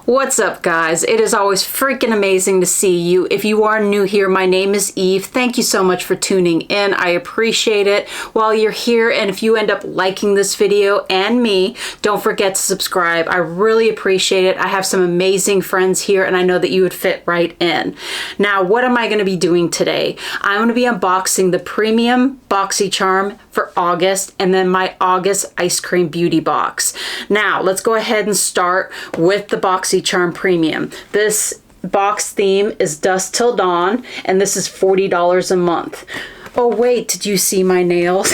What's up, guys? It is always freaking amazing to see you. If you are new here, my name is Eve. Thank you so much for tuning in. I appreciate it while you're here, and if you end up liking this video and me, don't forget to subscribe. I really appreciate it. I have some amazing friends here, and I know that you would fit right in. Now, what am I going to be doing today? I'm going to be unboxing the premium Boxycharm for August, and then my August ice cream beauty box. Now, let's go ahead and start with the Boxycharm Premium. This box theme is Dusk Till Dawn, and this is $40 a month. Oh wait, did you see my nails?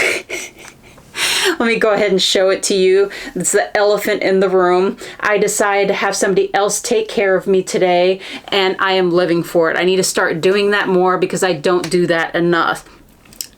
Let me go ahead and show it to you. It's the elephant in the room. I decided to have somebody else take care of me today, and I am living for it. I need to start doing that more because I don't do that enough.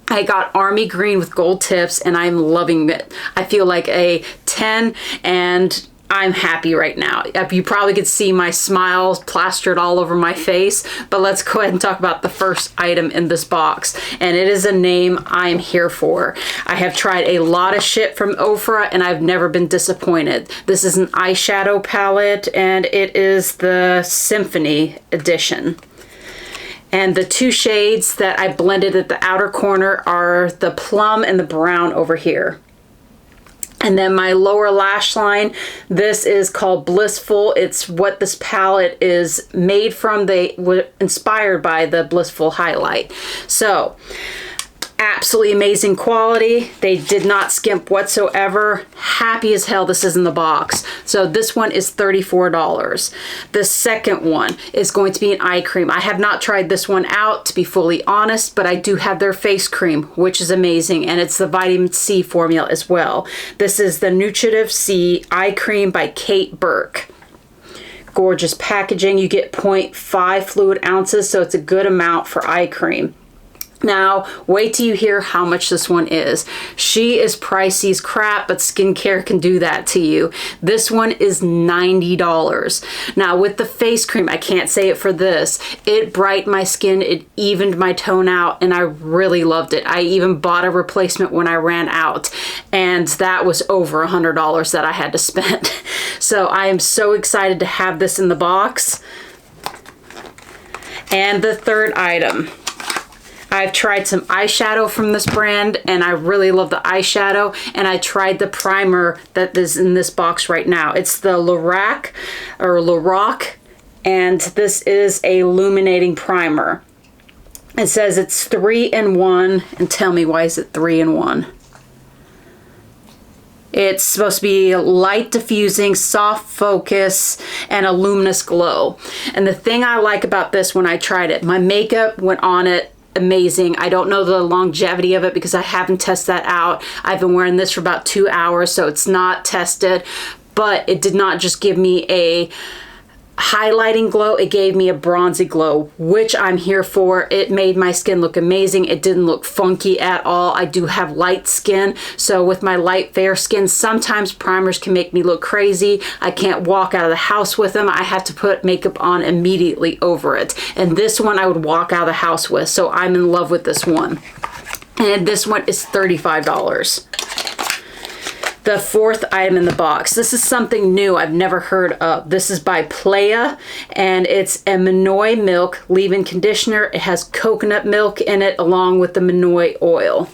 I got army green with gold tips, and I'm loving it. I feel like a 10, and I'm happy right now. You probably could see my smile plastered all over my face, but let's go ahead and talk about the first item in this box, and it is a name I'm here for. I have tried a lot of shit from Ohhh, and I've never been disappointed. This is an eyeshadow palette, and it is the Symphony edition. And the two shades that I blended at the outer corner are the plum and the brown over here. And then my lower lash line, this is called Blissful. It's what this palette is made from. They were inspired by the Blissful highlight. So, absolutely amazing quality. They did not skimp whatsoever. Happy as hell this is in the box. So this one is $34. The second one is going to be an eye cream. I have not tried this one out, to be fully honest, but I do have their face cream, which is amazing, and it's the vitamin C formula as well. This is the Nutritive C Eye Cream by Burke. Gorgeous packaging. You get 0.5 fluid ounces, so it's a good amount for eye cream. Now, wait till you hear how much this one is. She is pricey as crap, but skincare can do that to you. This one is $90. Now, with the face cream, I can't say it for this. It brightened my skin, it evened my tone out, and I really loved it. I even bought a replacement when I ran out, and that was over $100 that I had to spend. So I am so excited to have this in the box. And the third item. I've tried some eyeshadow from this brand, and I really love the eyeshadow, and I tried the primer that is in this box right now. It's the Lorac, and this is a illuminating primer. It says it's 3-in-1, and tell me, why is it 3-in-1? It's supposed to be light diffusing, soft focus, and a luminous glow. And the thing I like about this when I tried it, my makeup went on it amazing. I don't know the longevity of it because I haven't tested that out. I've been wearing this for about 2 hours, so it's not tested, but it did not just give me a highlighting glow, it gave me a bronzy glow, which I'm here for. It made my skin look amazing. It didn't look funky at all. I do have light skin, so with my light fair skin, sometimes primers can make me look crazy. I can't walk out of the house with them. I have to put makeup on immediately over it, and this one I would walk out of the house with, so I'm in love with this one. And this one is $35. The fourth item in the box. This is something new I've never heard of. This is by Playa, and it's a Manoi milk leave-in conditioner. It has coconut milk in it along with the Manoi oil.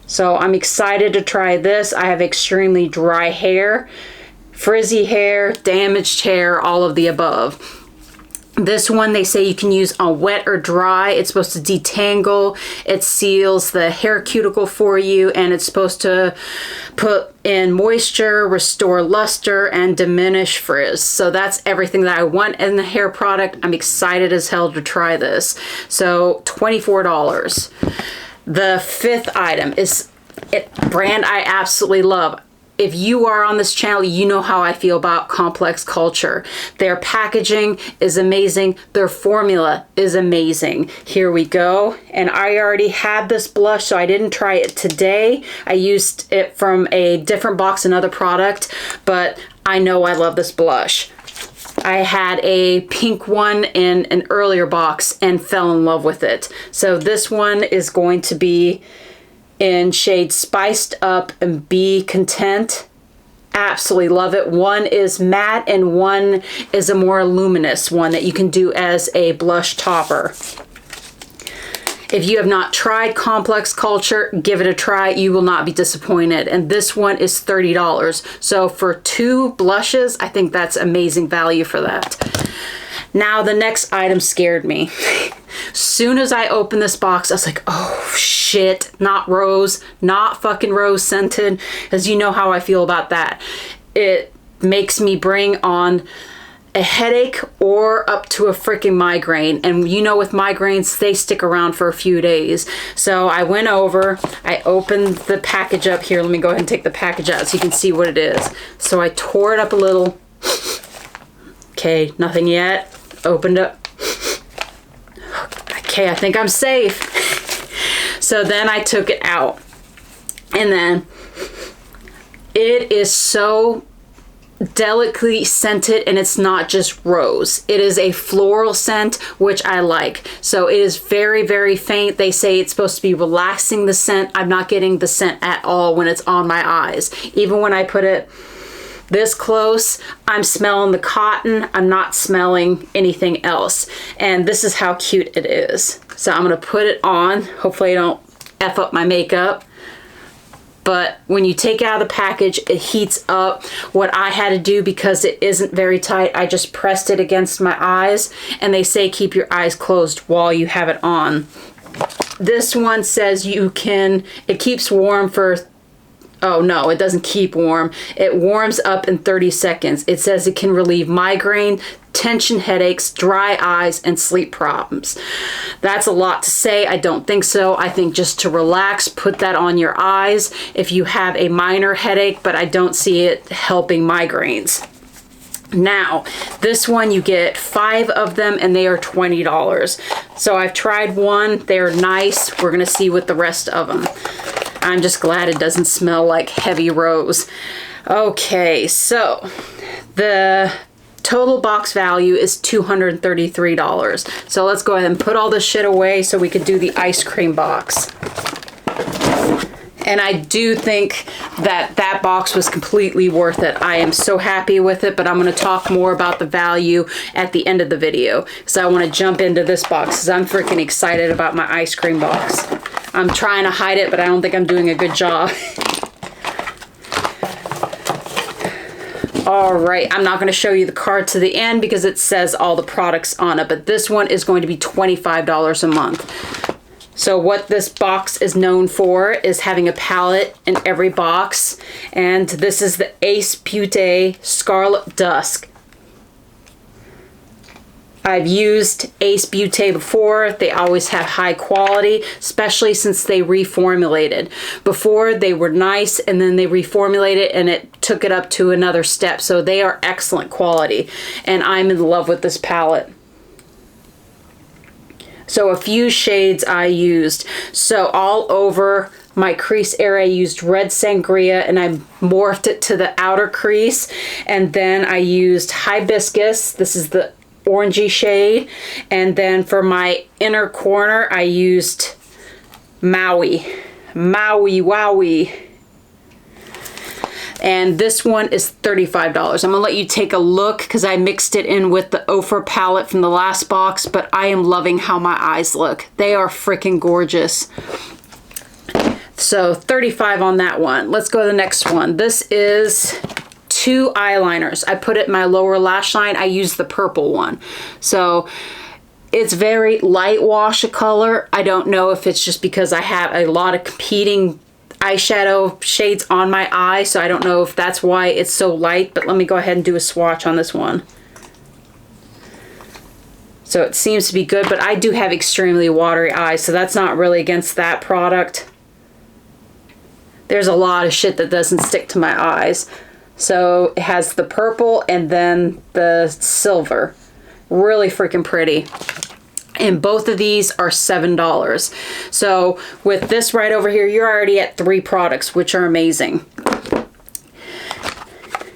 So I'm excited to try this. I have extremely dry hair, frizzy hair, damaged hair, all of the above. This one they say you can use on wet or dry. It's supposed to detangle. It seals the hair cuticle for you, and it's supposed to put in moisture, restore luster, and diminish frizz. So that's everything that I want in the hair product. I'm excited as hell to try this. So $24. The fifth item is a brand I absolutely love. If you are on this channel, you know how I feel about Complex Culture. Their packaging is amazing. Their formula is amazing. Here we go. And I already had this blush, so I didn't try it today. I used it from a different box, another product, but I know I love this blush. I had a pink one in an earlier box and fell in love with it. So this one is going to be in shade Spiced Up and Be Content. absolutely love it. One is matte and one is a more luminous one that you can do as a blush topper. If you have not tried Complex Culture, give it a try. You will not be disappointed. And this one is $30. So for 2 blushes, I think that's amazing value for that. Now the next item scared me. Soon as I opened this box, I was like, oh shit, not rose, not fucking rose scented, because you know how I feel about that. It makes me bring on a headache or up to a freaking migraine, and you know, with migraines, they stick around for a few days. So I went over, I opened the package up here. Let me go ahead and take the package out so you can see what it is. So I tore it up a little. Okay, nothing yet. Opened up. Okay, I think I'm safe. So then I took it out, and then it is so delicately scented, and it's not just rose. It is a floral scent, which I like. So it is very, very faint. They say it's supposed to be relaxing the scent. I'm not getting the scent at all when it's on my eyes. Even when I put it this close, I'm smelling the cotton. I'm not smelling anything else. And this is how cute it is. So I'm gonna put it on. Hopefully I don't F up my makeup. But when you take it out of the package, it heats up. What I had to do, because it isn't very tight, I just pressed it against my eyes, and they say keep your eyes closed while you have it on. This one says it keeps warm for, oh no, it doesn't keep warm. It warms up in 30 seconds. It says it can relieve migraine, tension headaches, dry eyes, and sleep problems. That's a lot to say. I don't think so. I think just to relax, put that on your eyes if you have a minor headache, but I don't see it helping migraines. Now, this one, you get 5 of them and they are $20. So I've tried one. They're nice. We're gonna see with the rest of them. I'm just glad it doesn't smell like heavy rose. Okay, so the total box value is $233. So let's go ahead and put all this shit away so we could do the ice cream box. And I do think that that box was completely worth it. I am so happy with it, but I'm gonna talk more about the value at the end of the video. So I wanna jump into this box because I'm freaking excited about my ice cream box. I'm trying to hide it, but I don't think I'm doing a good job. All right, I'm not gonna show you the card to the end because it says all the products on it, but this one is going to be $25 a month. So what this box is known for is having a palette in every box, and this is the Ace Beauté Scarlet Dusk. I've used Ace Beauté before. They always have high quality, especially since they reformulated. Before, they were nice, and then they reformulated and it took it up to another step. So they are excellent quality, and I'm in love with this palette. So a few shades I used. So all over my crease area, I used Red Sangria, and I morphed it to the outer crease. And then I used Hibiscus. This is the orangey shade. And then for my inner corner, I used Maui. Maui Wowie. And this one is $35. I'm gonna let you take a look because I mixed it in with the Ohhh palette from the last box, but I am loving how my eyes look. They are freaking gorgeous. So $35 on that one. Let's go to the next one. This is 2 eyeliners. I put it in my lower lash line. I used the purple one. So it's very light wash of color. I don't know if it's just because I have a lot of competing eyeshadow shades on my eye, so I don't know if that's why it's so light, but let me go ahead and do a swatch on this one. So it seems to be good, but I do have extremely watery eyes, so that's not really against that product. There's a lot of shit that doesn't stick to my eyes. So it has the purple and then the silver. Really freaking pretty. And both of these are $7. So with this right over here, you're already at 3 products, which are amazing.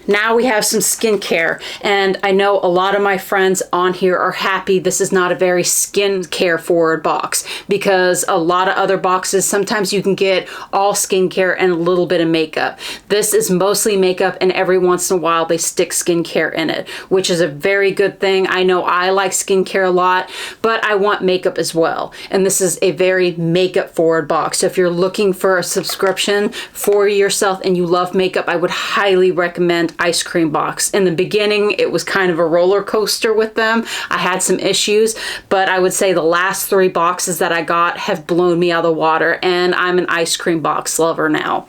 Now we have some skincare, and I know a lot of my friends on here are happy this is not a very skincare forward box, because a lot of other boxes, sometimes you can get all skincare and a little bit of makeup. This is mostly makeup, and every once in a while they stick skincare in it, which is a very good thing. I know I like skincare a lot, but I want makeup as well. And this is a very makeup forward box. So if you're looking for a subscription for yourself and you love makeup, I would highly recommend Eyescream box. In the beginning, it was kind of a roller coaster with them. I had some issues, but I would say the last 3 boxes that I got have blown me out of the water, and I'm an Eyescream box lover now.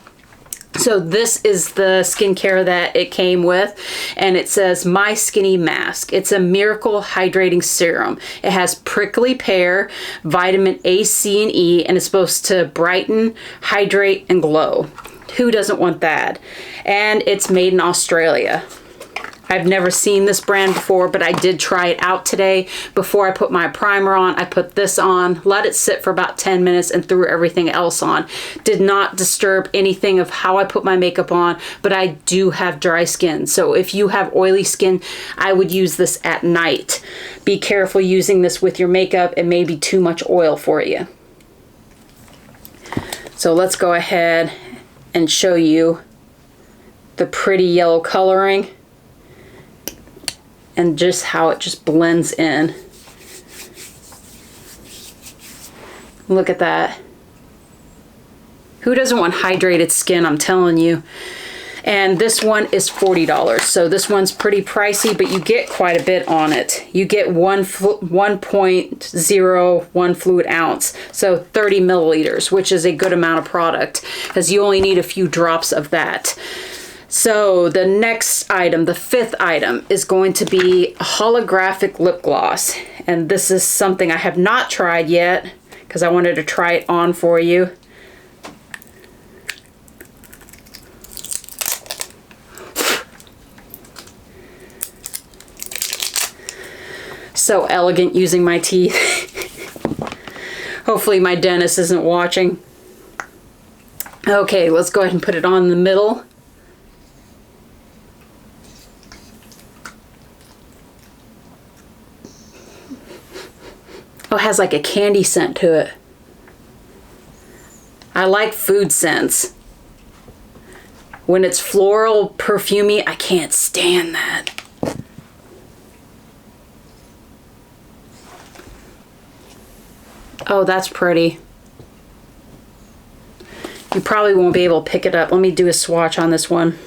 So this is the skincare that it came with, and it says My Skinny Mask. It's a miracle hydrating serum. It has prickly pear, vitamin A, C, and E, and it's supposed to brighten, hydrate, and glow. Who doesn't want that? And it's made in Australia. I've never seen this brand before, but I did try it out today. Before I put my primer on, I put this on, let it sit for about 10 minutes, and threw everything else on. Did not disturb anything of how I put my makeup on, but I do have dry skin. So if you have oily skin, I would use this at night. Be careful using this with your makeup. It may be too much oil for you. So let's go ahead and show you the pretty yellow coloring and just how it just blends in. Look at that. Who doesn't want hydrated skin, I'm telling you. And this one is $40. So this one's pretty pricey, but you get quite a bit on it. You get 1.01 fluid ounce, so 30 milliliters, which is a good amount of product, because you only need a few drops of that. So the next item, the 5th item, is going to be a holographic lip gloss. And this is something I have not tried yet, because I wanted to try it on for you. So elegant using my teeth. Hopefully my dentist isn't watching. Okay, let's go ahead and put it on in the middle. Oh, it has like a candy scent to it. I like food scents. When it's floral, perfumey, I can't stand that. Oh, that's pretty. You probably won't be able to pick it up. Let me do a swatch on this one.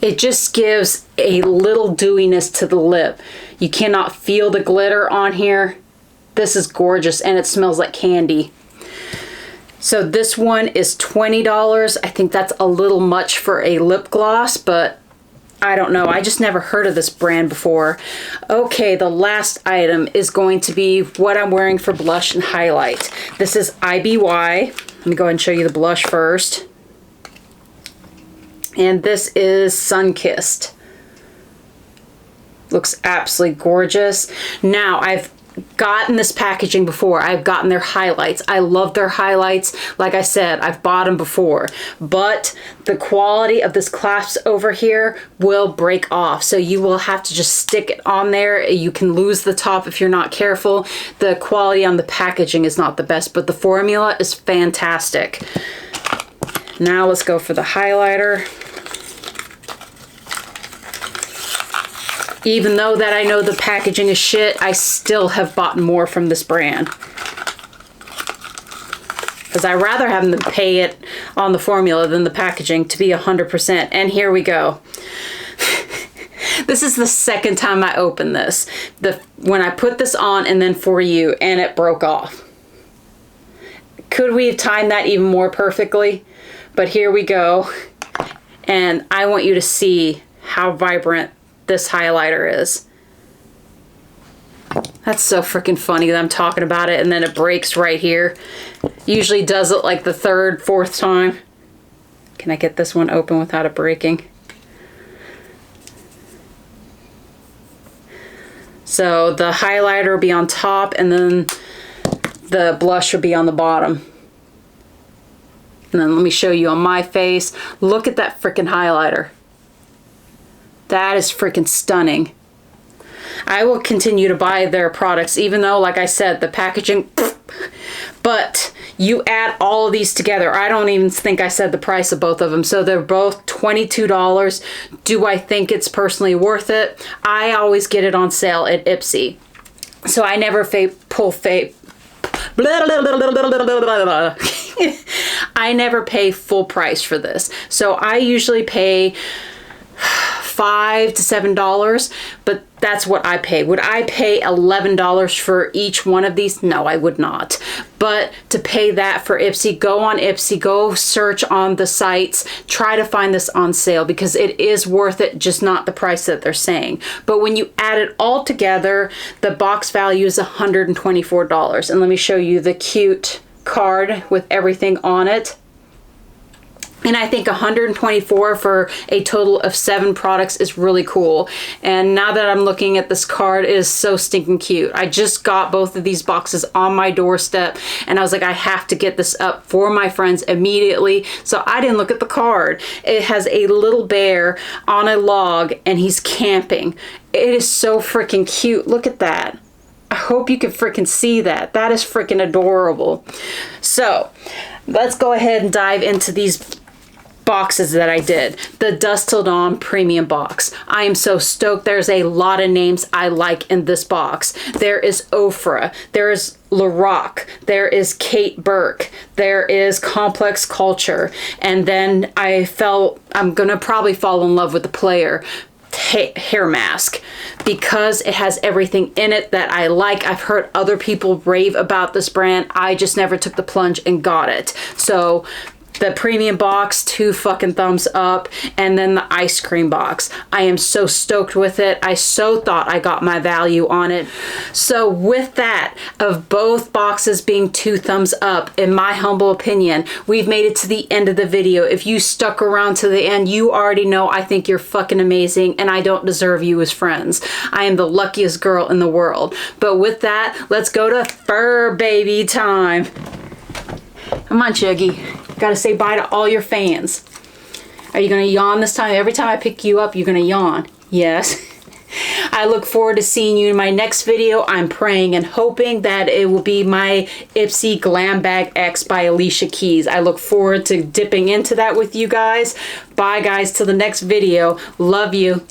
It just gives a little dewiness to the lip. You cannot feel the glitter on here. This is gorgeous, and it smells like candy. So this one is $20. I think that's a little much for a lip gloss, but I don't know. I just never heard of this brand before. Okay, the last item is going to be what I'm wearing for blush and highlight. This is IBY. Let me go ahead and show you the blush first. And this is Sun-Kissed. Looks absolutely gorgeous. Now, I've gotten this packaging before. I've gotten their highlights. I love their highlights. Like I said, I've bought them before. But the quality of this clasp over here will break off. So you will have to just stick it on there. You can lose the top if you're not careful. The quality on the packaging is not the best, but the formula is fantastic. Now let's go for the highlighter. Even though that I know the packaging is shit, I still have bought more from this brand. Because I'd rather have them pay it on the formula than the packaging to be 100%. And here we go. This is the second time I opened this. When I put this on and then for you, and it broke off. Could we have timed that even more perfectly? But here we go. And I want you to see how vibrant this highlighter is. That's so freaking funny that I'm talking about it and then it breaks right here. Usually does it like the 3rd, 4th time. Can I get this one open without it breaking? So the highlighter will be on top, and then the blush will be on the bottom. And then let me show you on my face. Look at that freaking highlighter. That is freaking stunning. I will continue to buy their products, even though, like I said, the packaging, but you add all of these together. I don't even think I said the price of both of them. So they're both $22. Do I think it's personally worth it? I always get it on sale at Ipsy. So I never I never pay full price for this. So I usually pay $5 to $7, but that's what I pay. Would I pay $11 for each one of these? No, I would not. But to pay that for Ipsy, go on Ipsy, go search on the sites, try to find this on sale because it is worth it, just not the price that they're saying. But when you add it all together, the box value is $124. And let me show you the cute card with everything on it. And I think $124 for a total of 7 products is really cool. And now that I'm looking at this card, it is so stinking cute. I just got both of these boxes on my doorstep and I was like, I have to get this up for my friends immediately. So I didn't look at the card. It has a little bear on a log and he's camping. It is so freaking cute. Look at that. I hope you can freaking see that. That is freaking adorable. So let's go ahead and dive into these boxes that I did. The Dusk Till Dawn premium box. I am so stoked. There's a lot of names I like in this box. There is Ofra. There is Lorac. There is Kate Burke. There is Complex Culture. And then I'm gonna probably fall in love with the Player hair mask because it has everything in it that I like. I've heard other people rave about this brand. I just never took the plunge and got it. So the premium box, 2 fucking thumbs up, and then the Eyescream box. I am so stoked with it. I so thought I got my value on it. So with that, of both boxes being 2 thumbs up, in my humble opinion, we've made it to the end of the video. If you stuck around to the end, you already know I think you're fucking amazing and I don't deserve you as friends. I am the luckiest girl in the world. But with that, let's go to fur baby time. Come on, Chuggy. Gotta say bye to all your fans. Are you gonna yawn this time? Every time I pick you up, you're gonna yawn. Yes. I look forward to seeing you in my next video. I'm praying and hoping that it will be my Ipsy Glam Bag X by Alicia Keys. I look forward to dipping into that with you guys. Bye guys, till the next video. Love you.